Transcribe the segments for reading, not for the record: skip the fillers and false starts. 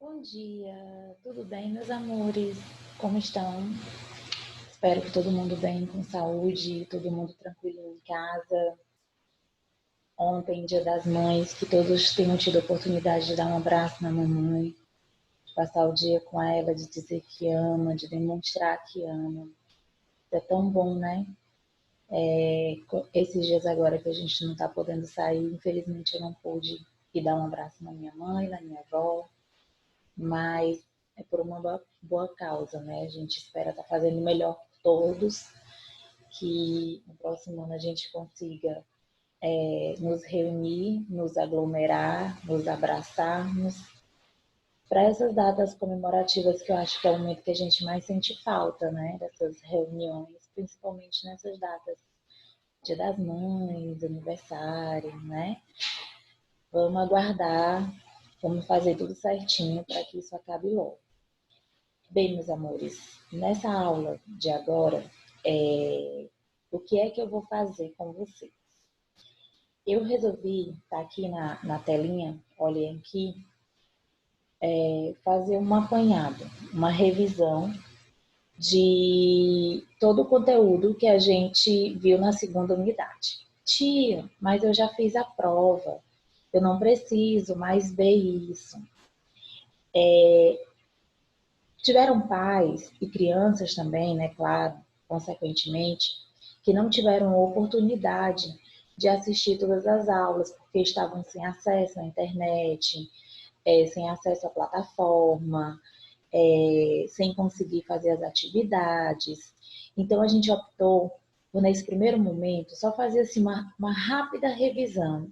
Bom dia, tudo bem, meus amores? Como estão? Espero que todo mundo bem, com saúde, todo mundo tranquilo em casa. Ontem, Dia das Mães, que todos tenham tido a oportunidade de dar um abraço na mamãe, de passar o dia com ela, de dizer que ama, de demonstrar que ama. É tão bom, né? Esses dias agora que a gente não está podendo sair, infelizmente eu não pude ir dar um abraço na minha mãe, na minha avó, mas é por uma boa causa, né? A gente espera estar fazendo o melhor por todos, que no próximo ano a gente consiga nos reunir, nos aglomerar, nos abraçarmos, para essas datas comemorativas que eu acho que é o momento que a gente mais sente falta, né? Dessas reuniões, principalmente nessas datas, Dia das Mães, aniversário, né? Vamos aguardar, vamos fazer tudo certinho para que isso acabe logo. Bem, meus amores, nessa aula de agora, o que é que eu vou fazer com vocês? Eu resolvi, tá aqui na telinha, olhem aqui, fazer um apanhado, uma revisão de todo o conteúdo que a gente viu na segunda unidade. Tia, mas eu já fiz a prova, eu não preciso mais ver isso. Tiveram pais e crianças também, né, claro, consequentemente, que não tiveram oportunidade de assistir todas as aulas, porque estavam sem acesso à internet, sem acesso à plataforma, sem conseguir fazer as atividades. Então, a gente optou por, nesse primeiro momento, só fazer assim, uma rápida revisão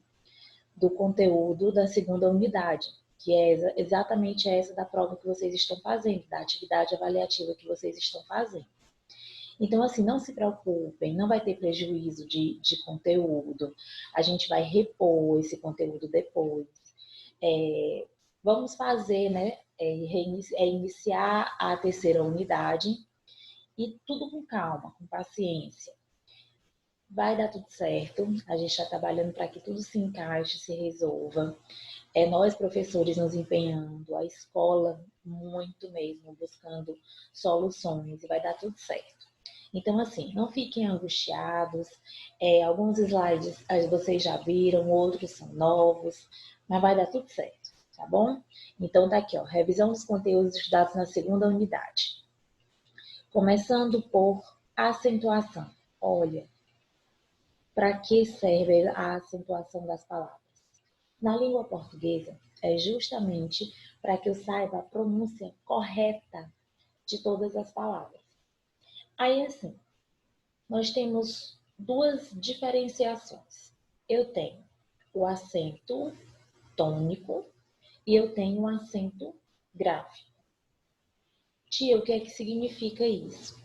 do conteúdo da segunda unidade, que é exatamente essa da prova que vocês estão fazendo, da atividade avaliativa que vocês estão fazendo. Então, assim, não se preocupem, não vai ter prejuízo de conteúdo, a gente vai repor esse conteúdo depois. Vamos fazer, né, iniciar a terceira unidade e tudo com calma, com paciência. Vai dar tudo certo, a gente está trabalhando para que tudo se encaixe, se resolva. Nós, professores, nos empenhando, a escola muito mesmo, buscando soluções e vai dar tudo certo. Então, assim, não fiquem angustiados. Alguns slides vocês já viram, outros são novos, mas vai dar tudo certo, tá bom? Então, tá aqui, ó, revisão dos conteúdos estudados na segunda unidade. Começando por acentuação. Olha, para que serve a acentuação das palavras? Na língua portuguesa, é justamente para que eu saiba a pronúncia correta de todas as palavras. Aí, assim, nós temos duas diferenciações. Eu tenho o acento tônico e eu tenho o acento gráfico. Tia, o que é que significa isso?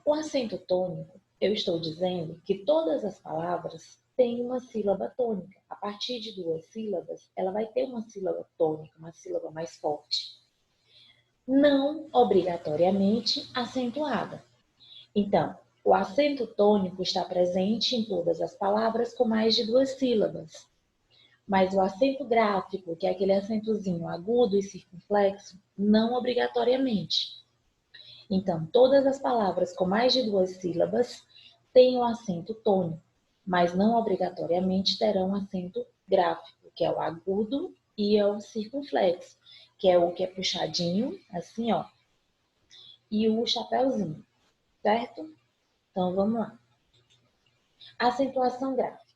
O acento tônico, eu estou dizendo que todas as palavras têm uma sílaba tônica. A partir de duas sílabas, ela vai ter uma sílaba tônica, uma sílaba mais forte. Não obrigatoriamente acentuada. Então, o acento tônico está presente em todas as palavras com mais de duas sílabas. Mas o acento gráfico, que é aquele acentozinho agudo e circunflexo, não obrigatoriamente. Então, todas as palavras com mais de duas sílabas têm o acento tônico, mas não obrigatoriamente terão acento gráfico, que é o agudo, e é o circunflexo, que é o que é puxadinho, assim, ó, e o chapéuzinho, certo? Então, vamos lá. Acentuação gráfica.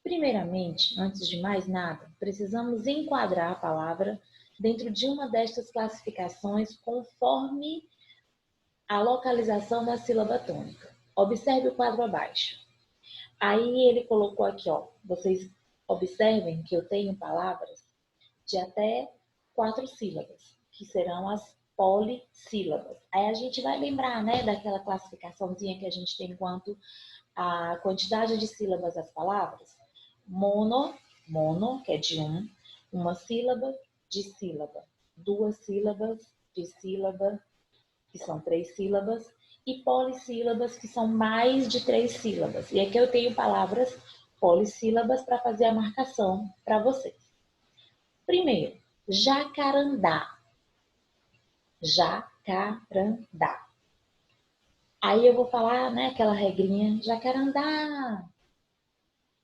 Primeiramente, antes de mais nada, precisamos enquadrar a palavra dentro de uma destas classificações conforme a localização da sílaba tônica. Observe o quadro abaixo. Aí ele colocou aqui, ó, vocês observem que eu tenho palavras de até 4 sílabas, que serão as polissílabas. Aí a gente vai lembrar, né, daquela classificaçãozinha que a gente tem quanto à quantidade de sílabas das palavras. Mono, que é de uma sílaba, de sílaba. Duas sílabas, de sílaba, que são 3 sílabas, e polissílabas, que são mais de 3 sílabas. E aqui eu tenho palavras polissílabas para fazer a marcação para vocês. Primeiro, Jacarandá. Jacarandá. Aí eu vou falar, né, aquela regrinha, jacarandá.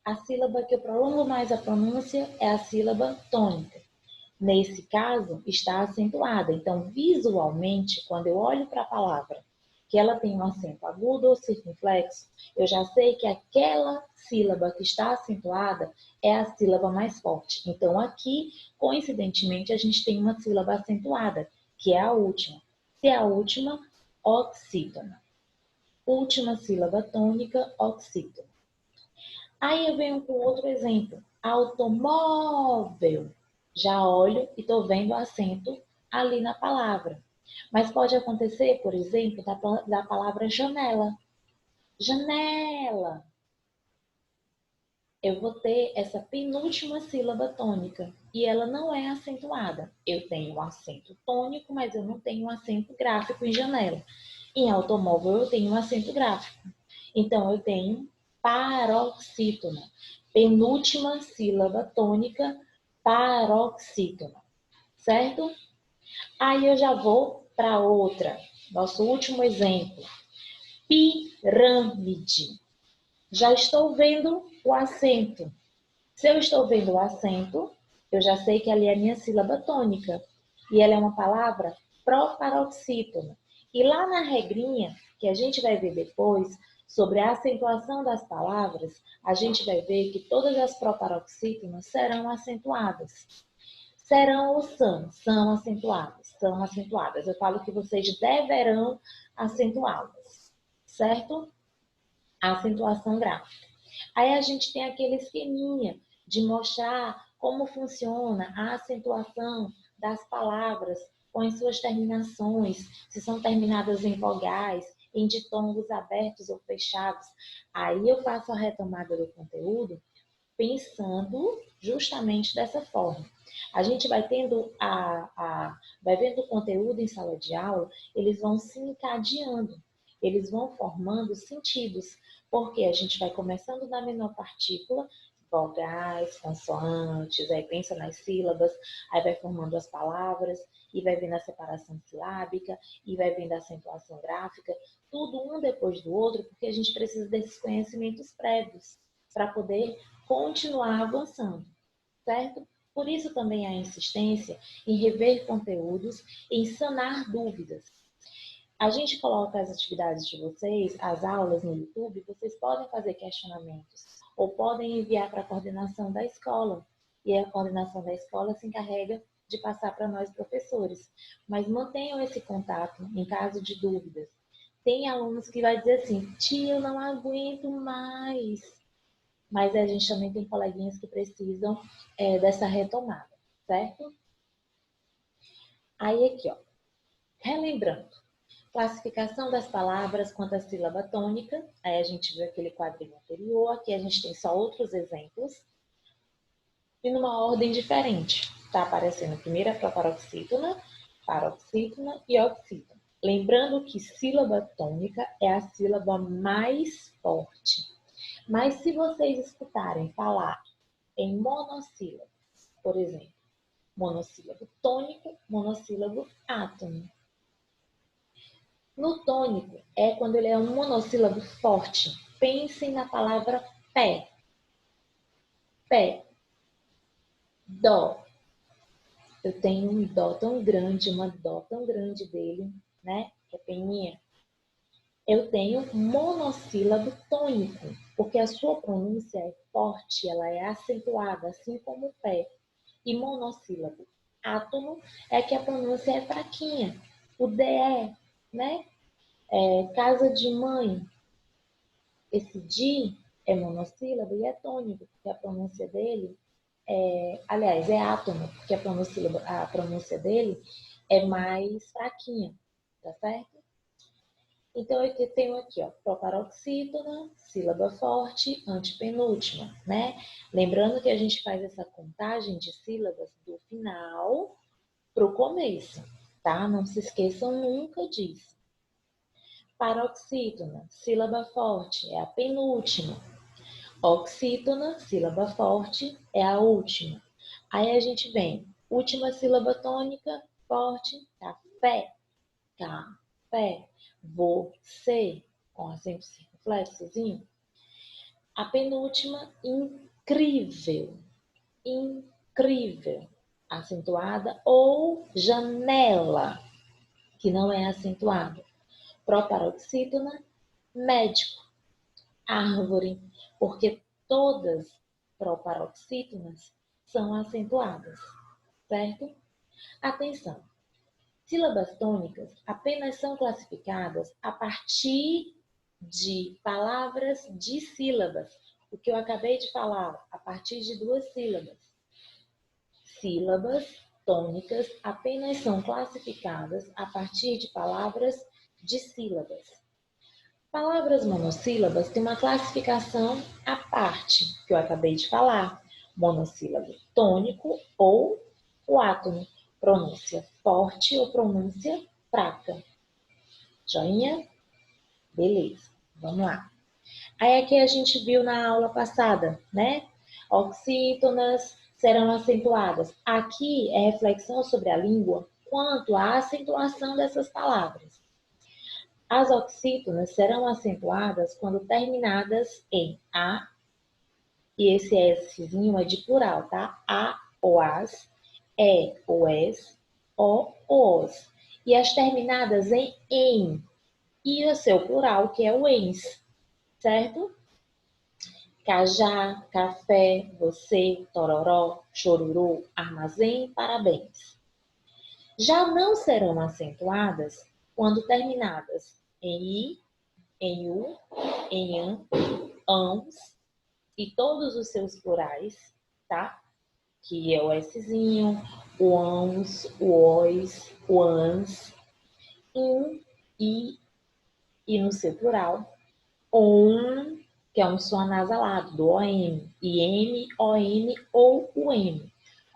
A sílaba que eu prolongo mais a pronúncia é a sílaba tônica. Nesse caso, está acentuada. Então, visualmente, quando eu olho para a palavra que ela tem um acento agudo ou circunflexo, eu já sei que aquela sílaba que está acentuada é a sílaba mais forte. Então, aqui, coincidentemente, a gente tem uma sílaba acentuada, que é a última. Se é a última, oxítona. Última sílaba tônica, oxítona. Aí eu venho com outro exemplo. Automóvel. Já olho e estou vendo o acento ali na palavra. Mas pode acontecer, por exemplo, da palavra janela. Janela. Eu vou ter essa penúltima sílaba tônica e ela não é acentuada. Eu tenho um acento tônico, mas eu não tenho um acento gráfico em janela. Em automóvel eu tenho um acento gráfico. Então eu tenho paroxítona. Penúltima sílaba tônica, paroxítona. Certo? Aí eu já vou para outra. Nosso último exemplo. Pirâmide. Já estou vendo o acento. Se eu estou vendo o acento, eu já sei que ali é a minha sílaba tônica. E ela é uma palavra proparoxítona. E lá na regrinha, que a gente vai ver depois, sobre a acentuação das palavras, a gente vai ver que todas as proparoxítonas serão acentuadas. Serão ou são? São acentuadas. São acentuadas. Eu falo que vocês deverão acentuá-las. Certo? A acentuação gráfica. Aí a gente tem aquele esqueminha de mostrar como funciona a acentuação das palavras com as suas terminações, se são terminadas em vogais, em ditongos abertos ou fechados. Aí eu faço a retomada do conteúdo pensando justamente dessa forma. A gente vai tendo vai vendo o conteúdo em sala de aula, eles vão se encadeando, eles vão formando sentidos, porque a gente vai começando na menor partícula, vogais, consoantes, aí pensa nas sílabas, aí vai formando as palavras, e vai vendo a separação silábica, e vai vendo a acentuação gráfica, tudo um depois do outro, porque a gente precisa desses conhecimentos prévios para poder continuar avançando, certo? Por isso também a insistência em rever conteúdos, em sanar dúvidas. A gente coloca as atividades de vocês, as aulas no YouTube, vocês podem fazer questionamentos ou podem enviar para a coordenação da escola. E a coordenação da escola se encarrega de passar para nós professores. Mas mantenham esse contato em caso de dúvidas. Tem alunos que vai dizer assim, tia, eu não aguento mais. Mas a gente também tem coleguinhas que precisam dessa retomada, certo? Aí aqui, ó, relembrando. Classificação das palavras quanto à sílaba tônica. Aí a gente viu aquele quadrinho anterior. Aqui a gente tem só outros exemplos. E numa ordem diferente. Está aparecendo primeiro a paroxítona, paroxítona e oxítona. Lembrando que sílaba tônica é a sílaba mais forte. Mas se vocês escutarem falar em monossílabos, por exemplo, monossílabo tônico, monossílabo átono. No tônico, é quando ele é um monossílabo forte. Pensem na palavra pé. Pé. Dó. Eu tenho um dó tão grande, uma dó tão grande dele, né? Que é peninha. Eu tenho monossílabo tônico, porque a sua pronúncia é forte, ela é acentuada, assim como o pé. E monossílabo átono é que a pronúncia é fraquinha. O DE, né? Casa de mãe. Esse di é monossílabo e é tônico, porque a pronúncia dele aliás, é átono, porque a pronúncia dele é mais fraquinha, tá certo? Então, eu tenho aqui, ó, proparoxítona, sílaba forte, antepenúltima, né? Lembrando que a gente faz essa contagem de sílabas do final para o começo, tá? Não se esqueçam nunca disso. Paroxítona, sílaba forte, é a penúltima. Oxítona, sílaba forte, é a última. Aí a gente vem Última sílaba tônica, forte, café, café. Você, com acento circunflexozinho. A penúltima, incrível, incrível, acentuada, ou janela, que não é acentuada. Proparoxítona, médico, árvore, porque todas proparoxítonas são acentuadas, certo? Atenção! Sílabas tônicas apenas são classificadas a partir de palavras de sílabas, o que eu acabei de falar, a partir de 2 sílabas. Sílabas tônicas apenas são classificadas a partir de palavras de sílabas. Palavras monossílabas têm uma classificação à parte, que eu acabei de falar. Monossílabo tônico ou uátono. Pronúncia forte ou pronúncia fraca. Joinha? Beleza, vamos lá. Aí aqui a gente viu na aula passada, né? Oxítonas serão acentuadas. Aqui é reflexão sobre a língua quanto à acentuação dessas palavras. As oxítonas serão acentuadas quando terminadas em A, e esse Szinho é de plural, tá? A ou as, E ou es, O ou os. E as terminadas em, e o seu plural, que é o ens, certo? Cajá, café, você, tororó, chororô, armazém, parabéns. Já não serão acentuadas quando terminadas em i, em u, em an, ãos e todos os seus plurais, tá? Que é o Szinho, o ãos, o os, o ans, in, e no seu plural, on, que é um som anasalado, do OM, IM, ON ou o M.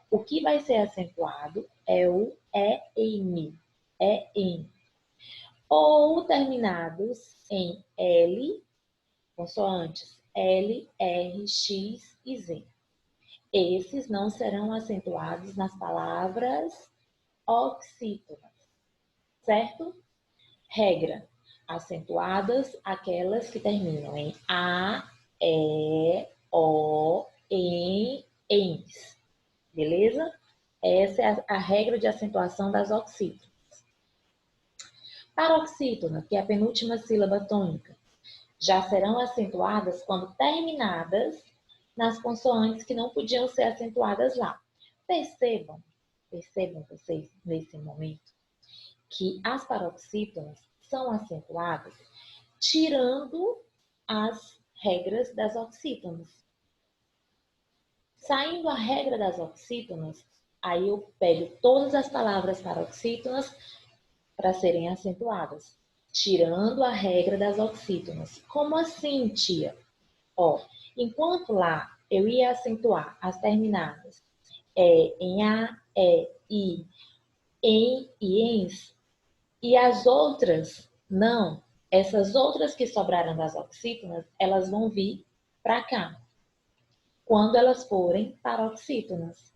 O que vai ser acentuado é o EM, EM. Ou terminados em L, consoantes L, R, X e Z. Esses não serão acentuados nas palavras oxítonas, certo? Regra: acentuadas aquelas que terminam em A, E, O, em, ens. Beleza? Essa é a regra de acentuação das oxítonas. Paroxítona, que é a penúltima sílaba tônica, já serão acentuadas quando terminadas nas consoantes que não podiam ser acentuadas lá. Percebam vocês nesse momento que as paroxítonas são acentuadas tirando as regras das oxítonas. Saindo a regra das oxítonas, aí eu pego todas as palavras paroxítonas para serem acentuadas, tirando a regra das oxítonas. Como assim, tia? Ó, enquanto lá eu ia acentuar as terminadas em A, I, em e ens, e as outras não. Essas outras que sobraram das oxítonas, elas vão vir para cá, quando elas forem paroxítonas.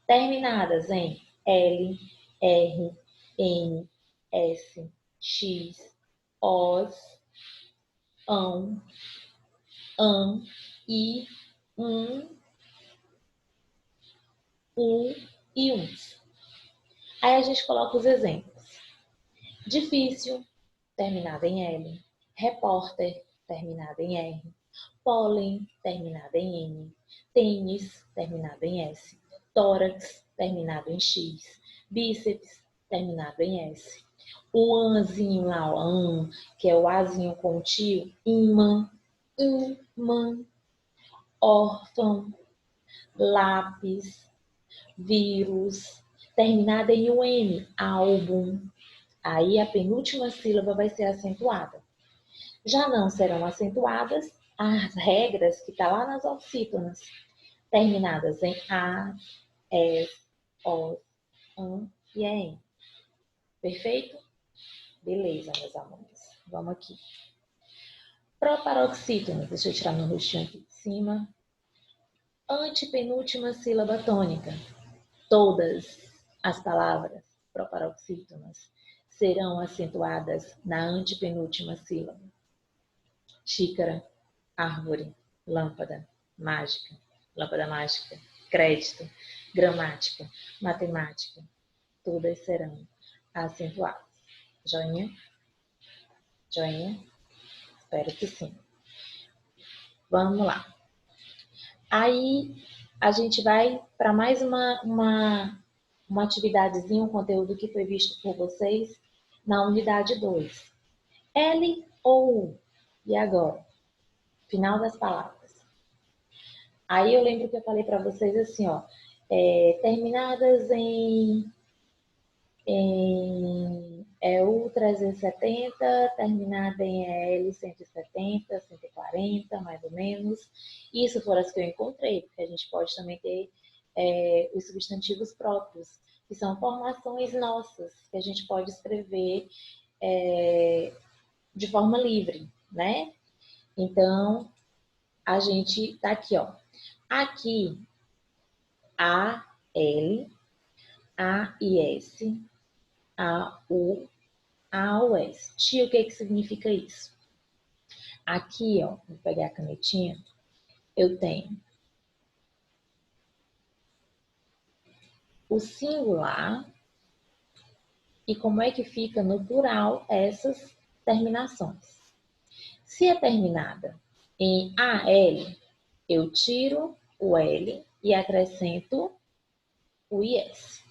Terminadas em L, R, N, S, X, OS, ão, an, I, U e uns. Aí a gente coloca os exemplos. Difícil, terminado em L. Repórter, terminado em R. Pólen, terminado em N. Tênis, terminado em S. Tórax, terminado em X. Bíceps, terminado em S. O anzinho lá, o an, que é o azinho com o tio, imã, órfão, lápis, vírus, terminada em UM, álbum. Aí a penúltima sílaba vai ser acentuada. Já não serão acentuadas as regras que estão lá nas oxítonas, terminadas em A, S, O, AN e EN. Perfeito? Beleza, meus amores. Vamos aqui. Proparoxítonas, deixa eu tirar meu rostinho aqui de cima. Antepenúltima sílaba tônica. Todas as palavras proparoxítonas serão acentuadas na antepenúltima sílaba. Xícara, árvore, lâmpada, mágica, crédito, gramática, matemática, todas serão acentuadas. Joinha? Joinha? Espero que sim. Vamos lá. Aí a gente vai para mais uma atividadezinha, um conteúdo que foi visto por vocês na unidade 2. L ou U. E agora? Final das palavras. Aí eu lembro que eu falei para vocês assim, ó, terminadas em EU 370, terminada em EL 170, 140, mais ou menos. Isso foram as que eu encontrei, porque a gente pode também ter os substantivos próprios, que são formações nossas, que a gente pode escrever de forma livre, né? Então, a gente tá aqui, ó. Aqui, A, L, A e S, A, U, A, U, S. Tia, o que significa isso? Aqui, ó, vou pegar a canetinha, eu tenho o singular e como é que fica no plural essas terminações. Se é terminada em AL, eu tiro o L e acrescento o IS.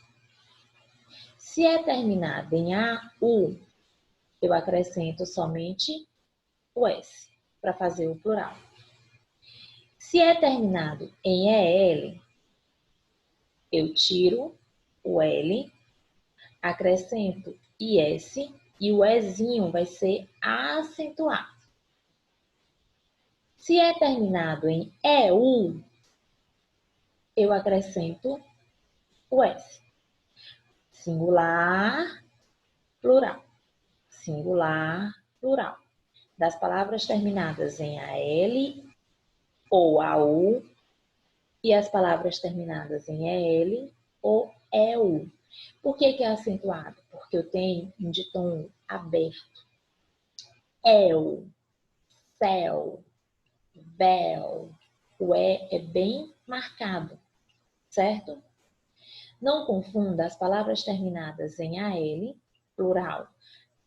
Se é terminada em AU, eu acrescento somente o S para fazer o plural. Se é terminado em EL, eu tiro o L, acrescento IS e o Ezinho vai ser acentuado. Se é terminado em EU, eu acrescento o S. Singular, plural. Singular, plural. Das palavras terminadas em AL ou AU e as palavras terminadas em EL ou EU. Por que é acentuado? Porque eu tenho um ditom aberto. El, céu, véu. O E é bem marcado, certo? Não confunda as palavras terminadas em AL, plural,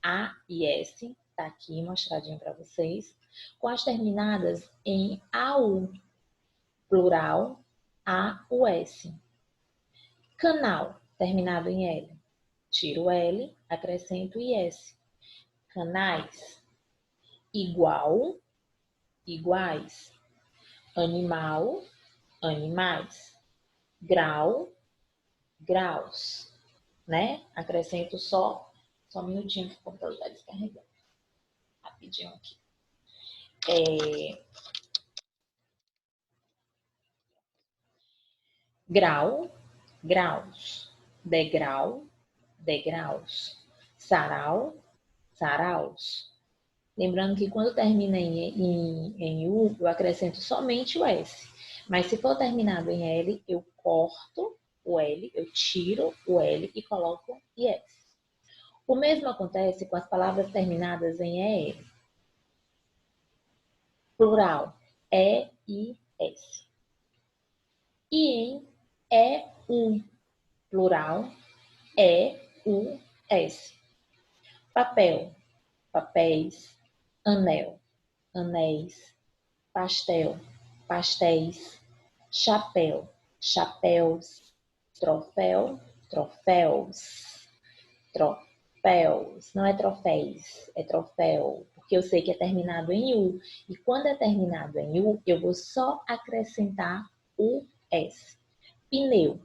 A e S, tá aqui mostradinho para vocês, com as terminadas em AU, plural, AUS. Canal, terminado em L. Tiro o L, acrescento o IS. Canais, igual, iguais. Animal, animais. Grau, graus, né? Acrescento só um minutinho que o computador está descarregando. Rapidinho aqui. Grau, graus. Degrau, degraus. Sarau, saraus. Lembrando que quando termina em U, eu acrescento somente o S. Mas se for terminado em L, eu corto o L, eu tiro o L e coloco IS. O mesmo acontece com as palavras terminadas em EL. Plural, E, I, S. E em EU, plural, E, U, S. Papel, papéis. Anel, anéis. Pastel, pastéis. Chapéu, chapéus. Troféu, troféus. Troféus, não é troféis, é troféu, porque eu sei que é terminado em U. E quando é terminado em U, eu vou só acrescentar o S. Pneu,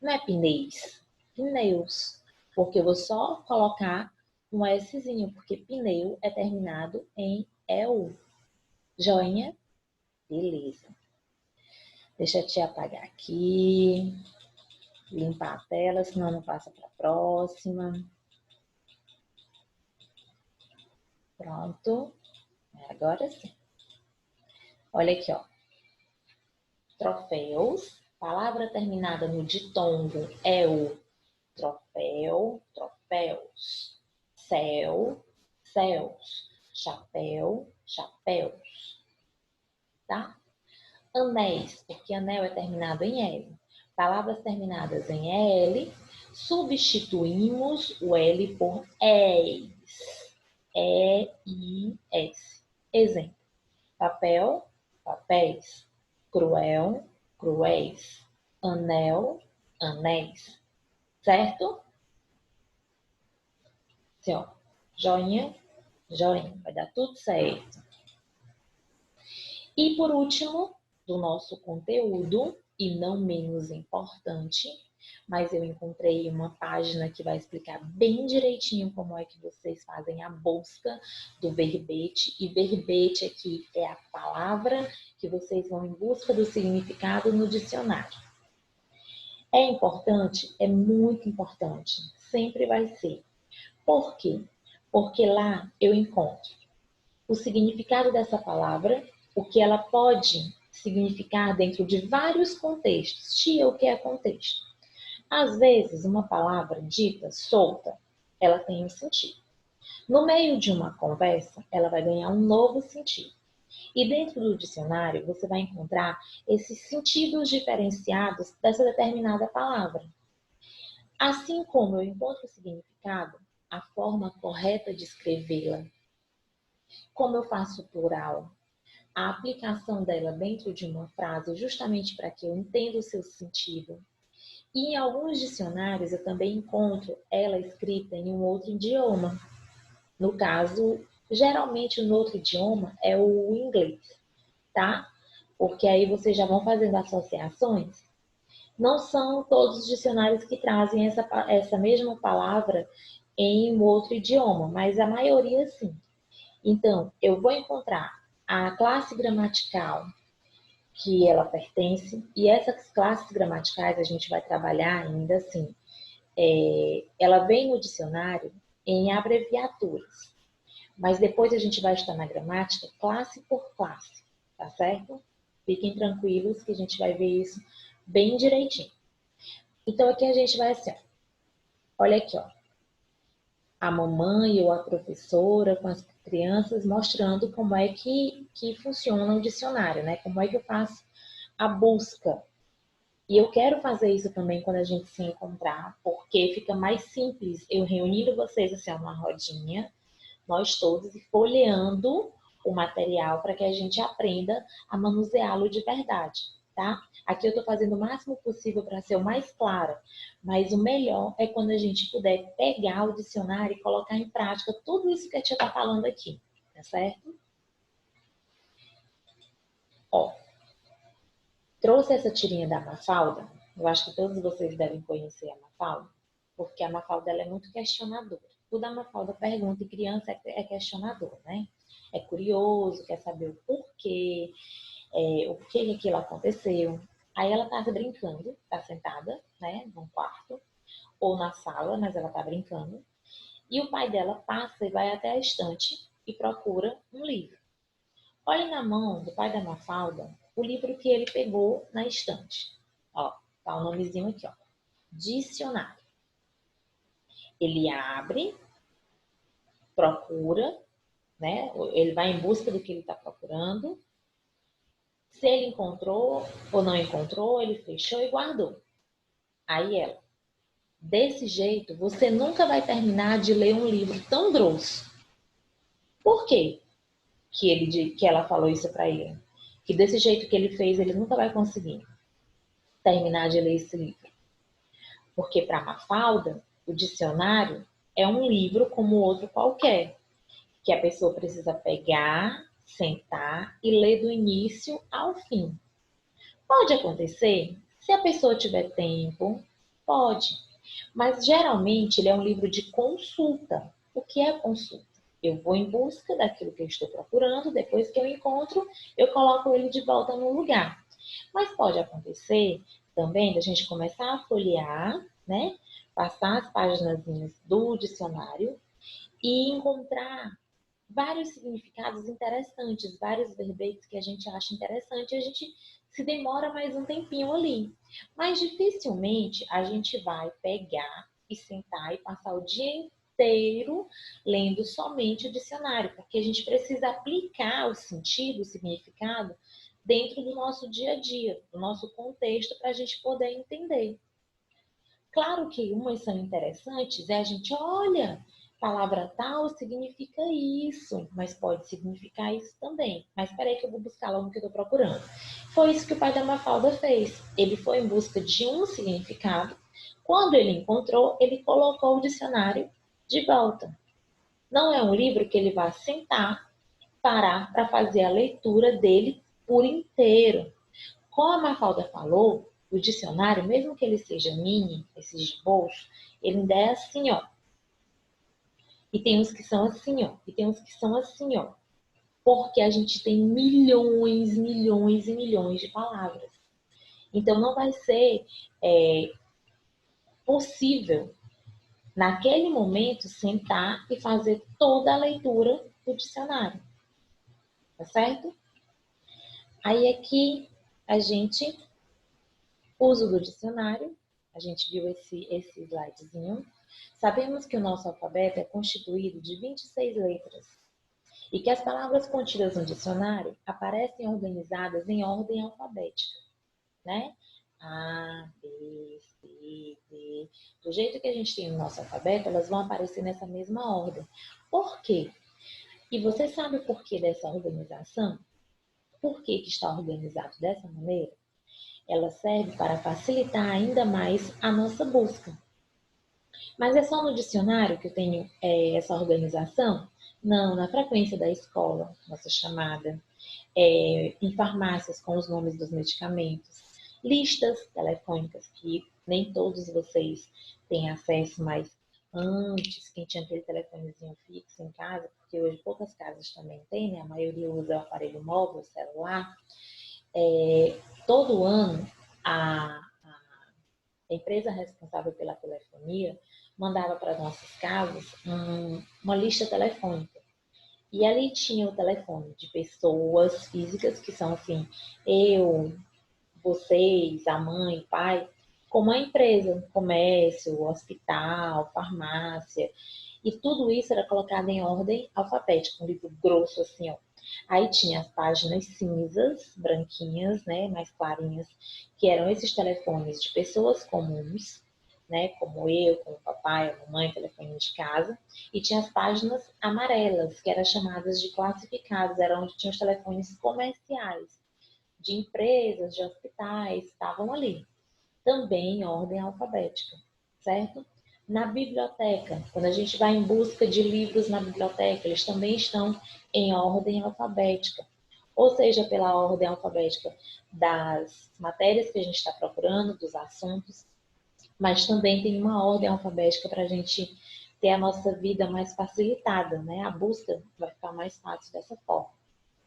não é pneus, pneus, porque eu vou só colocar um Szinho, porque pneu é terminado em EU. Joinha? Beleza. Deixa eu te apagar aqui, limpar a tela, senão não passa para a próxima. Pronto. Agora sim. Olha aqui, ó. Troféus, palavra terminada no ditongo é o troféu, troféus, céu, céus, chapéu, chapéus, tá? Anéis, porque anel é terminado em L. Palavras terminadas em L, substituímos o L por EIS. E-I-S. Exemplo. Papel, papéis. Cruel, cruéis. Anel, anéis. Certo? Assim, ó. Joinha, joinha. Vai dar tudo certo. E por último, do nosso conteúdo, e não menos importante, mas eu encontrei uma página que vai explicar bem direitinho como é que vocês fazem a busca do verbete. E verbete aqui é a palavra que vocês vão em busca do significado no dicionário. É importante? É muito importante. Sempre vai ser. Por quê? Porque lá eu encontro o significado dessa palavra, o que ela pode significar dentro de vários contextos. Tia, o que é contexto? Às vezes, uma palavra dita solta, ela tem um sentido. No meio de uma conversa, ela vai ganhar um novo sentido. E dentro do dicionário, você vai encontrar esses sentidos diferenciados dessa determinada palavra. Assim como eu encontro o significado, a forma correta de escrevê-la, como eu faço o plural, a aplicação dela dentro de uma frase justamente para que eu entenda o seu sentido. E em alguns dicionários eu também encontro ela escrita em um outro idioma. No caso, geralmente no outro idioma é o inglês, tá? Porque aí vocês já vão fazendo associações. Não são todos os dicionários que trazem essa mesma palavra em um outro idioma, mas a maioria sim. Então, eu vou encontrar a classe gramatical que ela pertence, e essas classes gramaticais a gente vai trabalhar ainda assim. Ela vem no dicionário em abreviaturas, mas depois a gente vai estudar na gramática classe por classe, tá certo? Fiquem tranquilos que a gente vai ver isso bem direitinho. Então aqui a gente vai assim, ó. Olha aqui, ó. A mamãe ou a professora com as crianças mostrando como é que funciona o dicionário, né? Como é que eu faço a busca. E eu quero fazer isso também quando a gente se encontrar, porque fica mais simples eu reunir vocês assim, numa rodinha, nós todos, e folheando o material para que a gente aprenda a manuseá-lo de verdade, tá? Aqui eu estou fazendo o máximo possível para ser o mais clara, mas o melhor é quando a gente puder pegar o dicionário e colocar em prática tudo isso que a tia está falando aqui, tá certo? Ó, trouxe essa tirinha da Mafalda. Eu acho que todos vocês devem conhecer a Mafalda, porque a Mafalda ela é muito questionadora. Tudo a Mafalda pergunta e criança é questionador, né? É curioso, quer saber o porquê, o porquê que aquilo aconteceu. Aí ela tá brincando, tá sentada, né, num quarto, ou na sala, mas ela tá brincando. E o pai dela passa e vai até a estante e procura um livro. Olhe na mão do pai da Mafalda o livro que ele pegou na estante. Ó, tá o nomezinho aqui, ó. Dicionário. Ele abre, procura, né? Ele vai em busca do que ele está procurando. Se ele encontrou ou não encontrou, ele fechou e guardou. Aí ela, desse jeito, você nunca vai terminar de ler um livro tão grosso. Por quê que ela falou isso para ele? Que desse jeito que ele fez, ele nunca vai conseguir terminar de ler esse livro. Porque para Mafalda, o dicionário é um livro como outro qualquer, que a pessoa precisa pegar, sentar e ler do início ao fim. Pode acontecer, se a pessoa tiver tempo, pode. Mas geralmente ele é um livro de consulta. O que é consulta? Eu vou em busca daquilo que eu estou procurando, depois que eu encontro, eu coloco ele de volta no lugar. Mas pode acontecer também da gente começar a folhear, né? Passar as páginas do dicionário e encontrar vários significados interessantes, vários verbetes que a gente acha interessante e a gente se demora mais um tempinho ali. Mas dificilmente a gente vai pegar e sentar e passar o dia inteiro lendo somente o dicionário, porque a gente precisa aplicar o sentido, o significado dentro do nosso dia a dia, do nosso contexto, para a gente poder entender. Claro que umas são interessantes, a gente olha, palavra tal significa isso, mas pode significar isso também. Mas peraí que eu vou buscar logo o que eu estou procurando. Foi isso que o pai da Mafalda fez. Ele foi em busca de um significado. Quando ele encontrou, ele colocou o dicionário de volta. Não é um livro que ele vai sentar, parar para fazer a leitura dele por inteiro. Como a Mafalda falou, o dicionário, mesmo que ele seja mini, esses de bolso, ele ainda é assim, ó. E tem uns que são assim, ó. E tem uns que são assim, ó. Porque a gente tem milhões, milhões e milhões de palavras. Então não vai ser possível, naquele momento, sentar e fazer toda a leitura do dicionário. Tá certo? Aí aqui a gente uso do dicionário, a gente viu esse slidezinho. Sabemos que o nosso alfabeto é constituído de 26 letras e que as palavras contidas no dicionário aparecem organizadas em ordem alfabética, né? A, B, C, D. Do jeito que a gente tem no nosso alfabeto, elas vão aparecer nessa mesma ordem. Por quê? E você sabe o porquê dessa organização? Por que está organizado dessa maneira? Ela serve para facilitar ainda mais a nossa busca. Mas é só no dicionário que eu tenho essa organização? Não, na frequência da escola, nossa chamada, em farmácias com os nomes dos medicamentos, listas telefônicas que nem todos vocês têm acesso, mas antes, quem tinha aquele telefonezinho fixo em casa, porque hoje poucas casas também têm, né? A maioria usa o aparelho móvel, o celular. Todo ano, a empresa responsável pela telefonia mandava para nossas casas uma lista telefônica. E ali tinha o telefone de pessoas físicas, que são assim, eu, vocês, a mãe, o pai, como a empresa, comércio, hospital, farmácia. E tudo isso era colocado em ordem alfabética, um livro grosso assim, ó. Aí tinha as páginas cinzas, branquinhas, né, mais clarinhas, que eram esses telefones de pessoas comuns, né, como eu, como o papai, a mamãe, telefone de casa, e tinha as páginas amarelas, que eram chamadas de classificados, era onde tinha os telefones comerciais, de empresas, de hospitais, estavam ali, também em ordem alfabética, certo? Na biblioteca, quando a gente vai em busca de livros na biblioteca, eles também estão em ordem alfabética, ou seja, pela ordem alfabética das matérias que a gente está procurando, dos assuntos, mas também tem uma ordem alfabética para a gente ter a nossa vida mais facilitada, né? A busca vai ficar mais fácil dessa forma,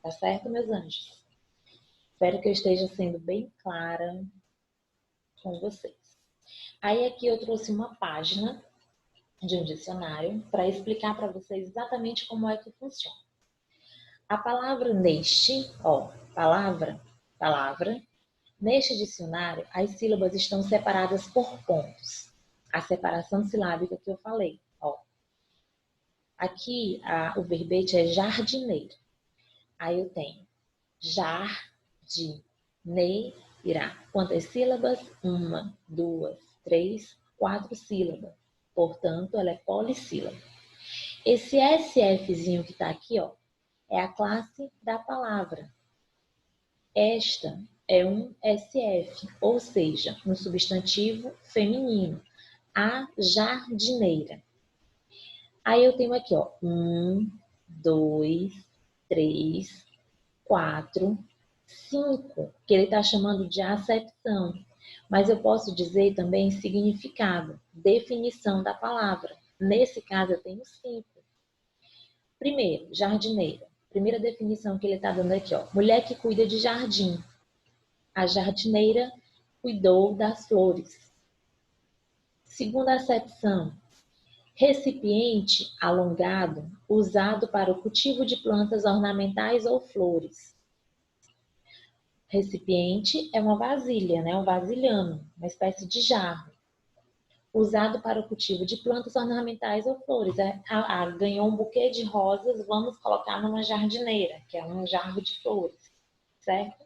tá certo, meus anjos? Espero que eu esteja sendo bem clara com vocês. Aí aqui eu trouxe uma página de um dicionário para explicar para vocês exatamente como é que funciona. A palavra neste, ó, palavra, neste dicionário, as sílabas estão separadas por pontos. A separação silábica que eu falei, ó. Aqui o verbete é jardineiro. Aí eu tenho jardineira. Quantas sílabas? 1, 2, 3, 4 sílabas. Portanto, ela é polissílaba. Esse SFzinho que está aqui, ó, é a classe da palavra. Esta é um SF, ou seja, um substantivo feminino. A jardineira. Aí eu tenho aqui, ó, 1, 2, 3, 4, 5, que ele está chamando de acepção. Mas eu posso dizer também significado, definição da palavra. Nesse caso, eu tenho 5. Primeiro, jardineira. Primeira definição que ele está dando aqui, ó. Mulher que cuida de jardim. A jardineira cuidou das flores. Segunda acepção. Recipiente alongado usado para o cultivo de plantas ornamentais ou flores. Recipiente é uma vasilha, né? Um vasilhame, uma espécie de jarro, usado para o cultivo de plantas ornamentais ou flores. Ganhou um buquê de rosas, vamos colocar numa jardineira, que é um jarro de flores, certo?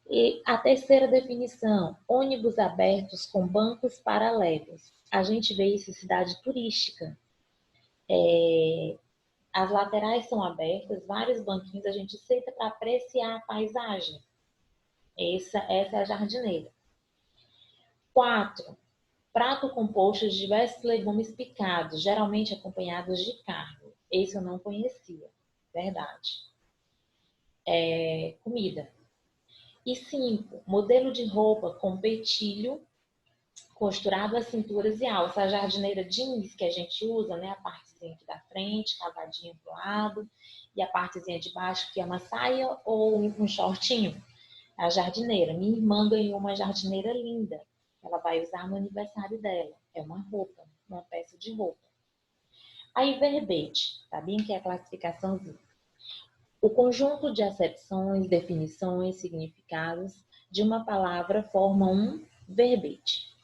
E a terceira definição, ônibus abertos com bancos paralelos. A gente vê isso em cidade turística. As laterais são abertas, vários banquinhos, a gente senta para apreciar a paisagem. Essa é a jardineira. 4. Prato composto de diversos legumes picados, geralmente acompanhados de carne. Esse eu não conhecia, verdade. Comida. E 5. Modelo de roupa com petilho costurado às cinturas e alças. A jardineira jeans que a gente usa, né? A partezinha aqui da frente, cavadinha pro lado, e a partezinha de baixo que é uma saia ou um shortinho. A jardineira. Minha irmã ganhou uma jardineira linda. Ela vai usar no aniversário dela. É uma roupa, uma peça de roupa. Aí, verbete, tá bem? Que é a classificaçãozinha. O conjunto de acepções, definições, significados de uma palavra forma um verbete.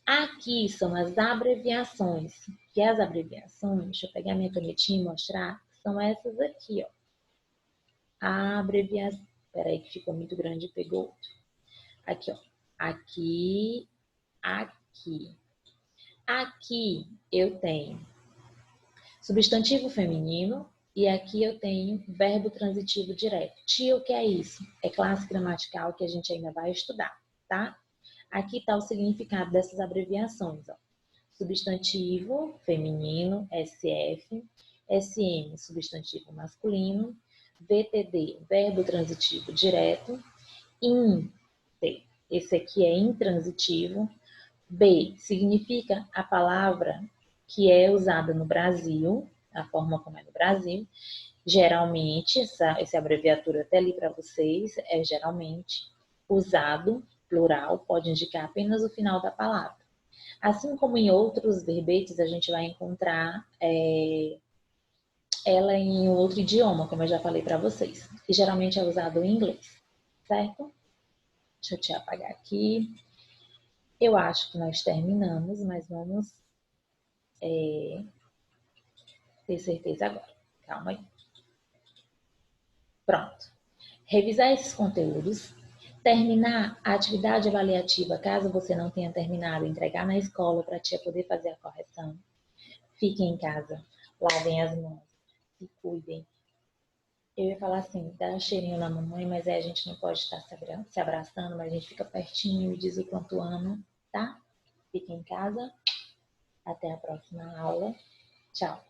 Aqui são as abreviações. Que as abreviações, deixa eu pegar minha canetinha e mostrar, são essas aqui, ó. A abreviação. Peraí que ficou muito grande e pegou outro. Aqui, ó. Aqui, aqui. Aqui eu tenho substantivo feminino e aqui eu tenho verbo transitivo direto. Tia, o que é isso? É classe gramatical que a gente ainda vai estudar, tá? Aqui está o significado dessas abreviações, ó. Substantivo feminino, SF, SM, substantivo masculino, VTD, verbo transitivo direto, INT, esse aqui é intransitivo, B, significa a palavra que é usada no Brasil, a forma como é no Brasil. Geralmente, essa abreviatura até li para vocês, é geralmente usado, plural, pode indicar apenas o final da palavra. Assim como em outros verbetes, a gente vai encontrar ela em outro idioma, como eu já falei para vocês. E geralmente é usado em inglês, certo? Deixa eu te apagar aqui. Eu acho que nós terminamos, mas vamos ter certeza agora. Calma aí. Pronto. Revisar esses conteúdos, terminar a atividade avaliativa, caso você não tenha terminado, entregar na escola para a tia poder fazer a correção. Fiquem em casa, lavem as mãos, se cuidem. Eu ia falar assim, dá um cheirinho na mamãe, mas a gente não pode estar se abraçando, mas a gente fica pertinho e diz o quanto ama, tá? Fiquem em casa. Até a próxima aula. Tchau.